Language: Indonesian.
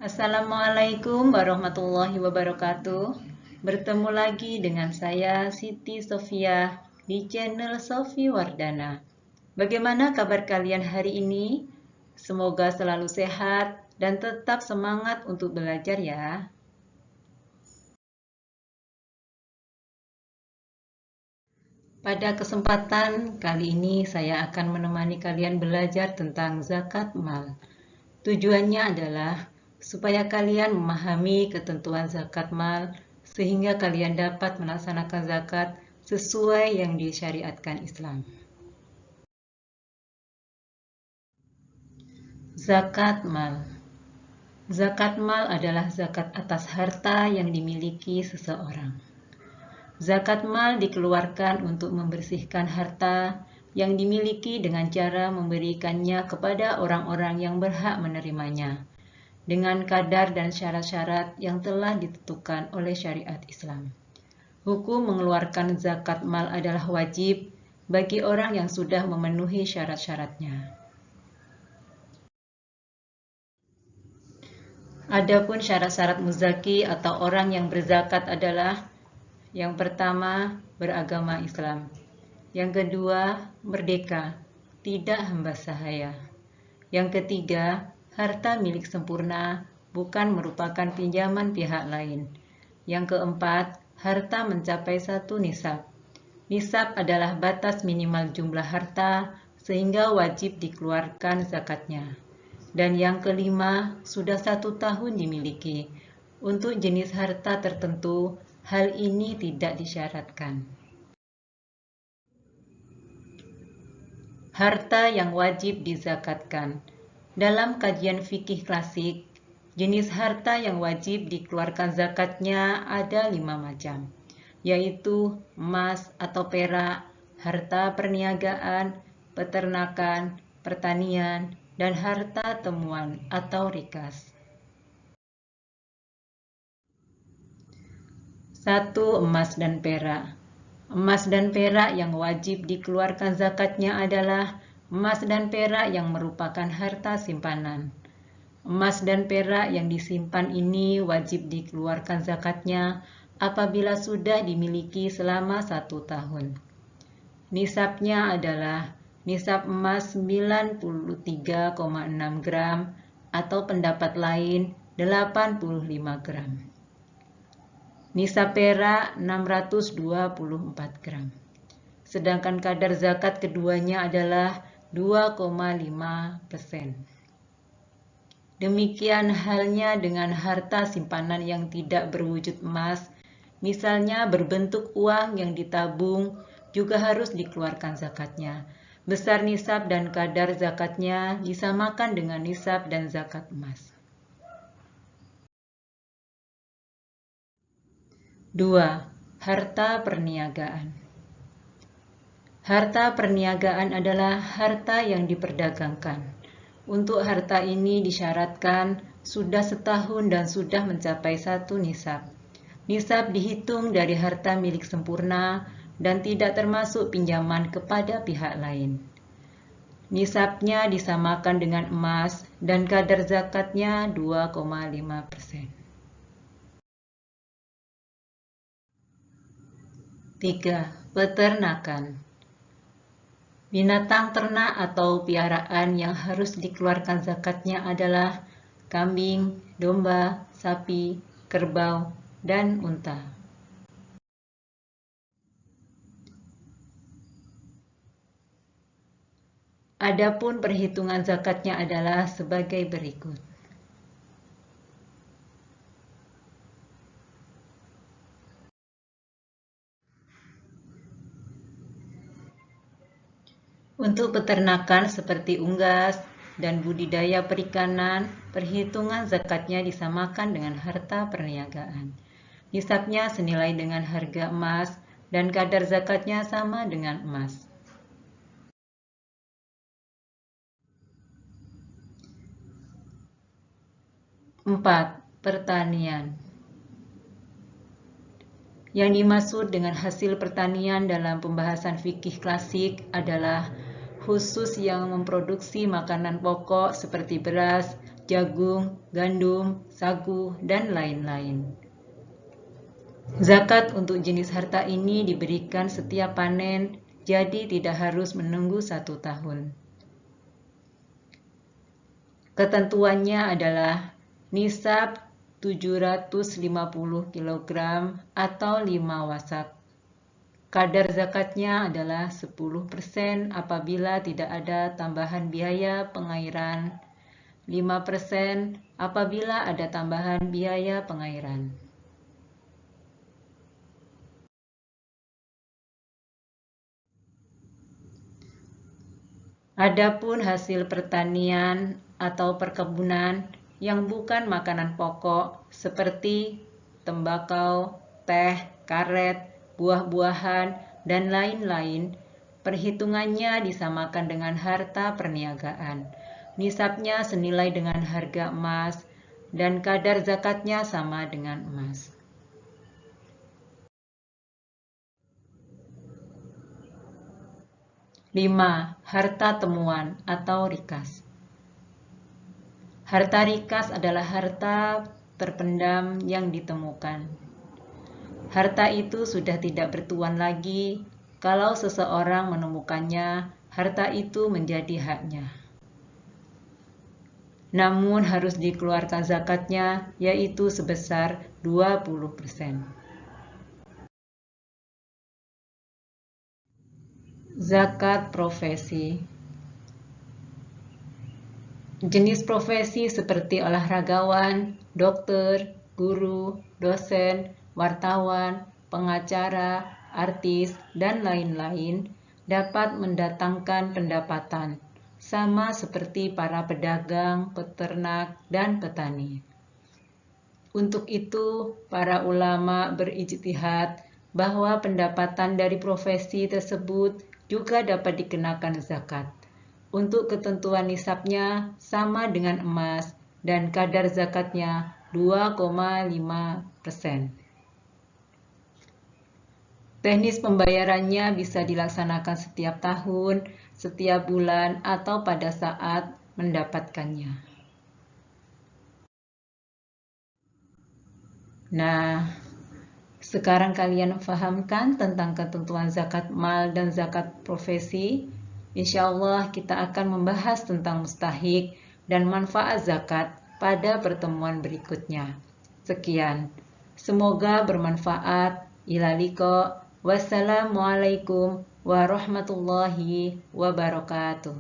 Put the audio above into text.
Assalamualaikum warahmatullahi wabarakatuh. Bertemu lagi dengan saya Siti Sofia di channel Sofi Wardana. Bagaimana kabar kalian hari ini? Semoga selalu sehat dan tetap semangat untuk belajar ya. Pada kesempatan kali ini saya akan menemani kalian belajar tentang zakat mal. Tujuannya adalah supaya kalian memahami ketentuan zakat mal sehingga kalian dapat melaksanakan zakat sesuai yang disyariatkan Islam. Zakat mal. Zakat mal adalah zakat atas harta yang dimiliki seseorang. Zakat mal dikeluarkan untuk membersihkan harta yang dimiliki dengan cara memberikannya kepada orang-orang yang berhak menerimanya, dengan kadar dan syarat-syarat yang telah ditentukan oleh syariat Islam. Hukum mengeluarkan zakat mal adalah wajib bagi orang yang sudah memenuhi syarat-syaratnya. Adapun syarat-syarat muzaki atau orang yang berzakat adalah: yang pertama, beragama Islam. Yang kedua, merdeka, tidak hamba sahaya. Yang ketiga, harta milik sempurna, bukan merupakan pinjaman pihak lain. Yang keempat, harta mencapai 1 nisab. Nisab adalah batas minimal jumlah harta sehingga wajib dikeluarkan zakatnya. Dan yang kelima, sudah 1 tahun dimiliki. Untuk jenis harta tertentu, hal ini tidak disyaratkan. Harta yang wajib dizakatkan. Dalam kajian fikih klasik, jenis harta yang wajib dikeluarkan zakatnya ada 5 macam, yaitu emas atau perak, harta perniagaan, peternakan, pertanian, dan harta temuan atau rikas. 1. Emas dan perak. Emas dan perak yang wajib dikeluarkan zakatnya adalah emas dan perak yang merupakan harta simpanan. Emas dan perak yang disimpan ini wajib dikeluarkan zakatnya apabila sudah dimiliki selama 1 tahun. Nisabnya adalah nisab emas 93,6 gram atau pendapat lain 85 gram. Nisab perak 624 gram. Sedangkan kadar zakat keduanya adalah 2,5%. Demikian halnya dengan harta simpanan yang tidak berwujud emas, misalnya berbentuk uang yang ditabung, juga harus dikeluarkan zakatnya. Besar nisab dan kadar zakatnya disamakan dengan nisab dan zakat emas. 2. Harta perniagaan. Harta perniagaan adalah harta yang diperdagangkan. Untuk harta ini disyaratkan sudah setahun dan sudah mencapai 1 nisab. Nisab dihitung dari harta milik sempurna dan tidak termasuk pinjaman kepada pihak lain. Nisabnya disamakan dengan emas dan kadar zakatnya 2,5%. 3. Peternakan. Binatang ternak atau piaraan yang harus dikeluarkan zakatnya adalah kambing, domba, sapi, kerbau, dan unta. Adapun perhitungan zakatnya adalah sebagai berikut. Untuk peternakan seperti unggas dan budidaya perikanan, perhitungan zakatnya disamakan dengan harta perniagaan. Nisabnya senilai dengan harga emas dan kadar zakatnya sama dengan emas. 4. Pertanian. Yang dimaksud dengan hasil pertanian dalam pembahasan fikih klasik adalah khusus yang memproduksi makanan pokok seperti beras, jagung, gandum, sagu, dan lain-lain. Zakat untuk jenis harta ini diberikan setiap panen, jadi tidak harus menunggu 1 tahun. Ketentuannya adalah nisab 750 kg atau 5 wasak. Kadar zakatnya adalah 10% apabila tidak ada tambahan biaya pengairan, 5% apabila ada tambahan biaya pengairan. Adapun hasil pertanian atau perkebunan yang bukan makanan pokok seperti tembakau, teh, karet, buah-buahan, dan lain-lain, perhitungannya disamakan dengan harta perniagaan. Nisabnya senilai dengan harga emas dan kadar zakatnya sama dengan emas. Lima, harta temuan atau rikas. Harta rikas adalah harta terpendam yang ditemukan. Harta itu sudah tidak bertuan lagi. Kalau seseorang menemukannya, harta itu menjadi haknya. Namun harus dikeluarkan zakatnya, yaitu sebesar 20%. Zakat profesi. Jenis profesi seperti olahragawan, dokter, guru, dosen, wartawan, pengacara, artis, dan lain-lain dapat mendatangkan pendapatan, sama seperti para pedagang, peternak, dan petani. Untuk itu, para ulama berijtihad bahwa pendapatan dari profesi tersebut juga dapat dikenakan zakat. Untuk ketentuan nisabnya sama dengan emas dan kadar zakatnya 2,5%. Teknis pembayarannya bisa dilaksanakan setiap tahun, setiap bulan, atau pada saat mendapatkannya. Nah, sekarang kalian pahamkan tentang ketentuan zakat mal dan zakat profesi. Insya Allah kita akan membahas tentang mustahik dan manfaat zakat pada pertemuan berikutnya. Sekian, semoga bermanfaat. Ila liqa. Wassalamualaikum warahmatullahi wabarakatuh.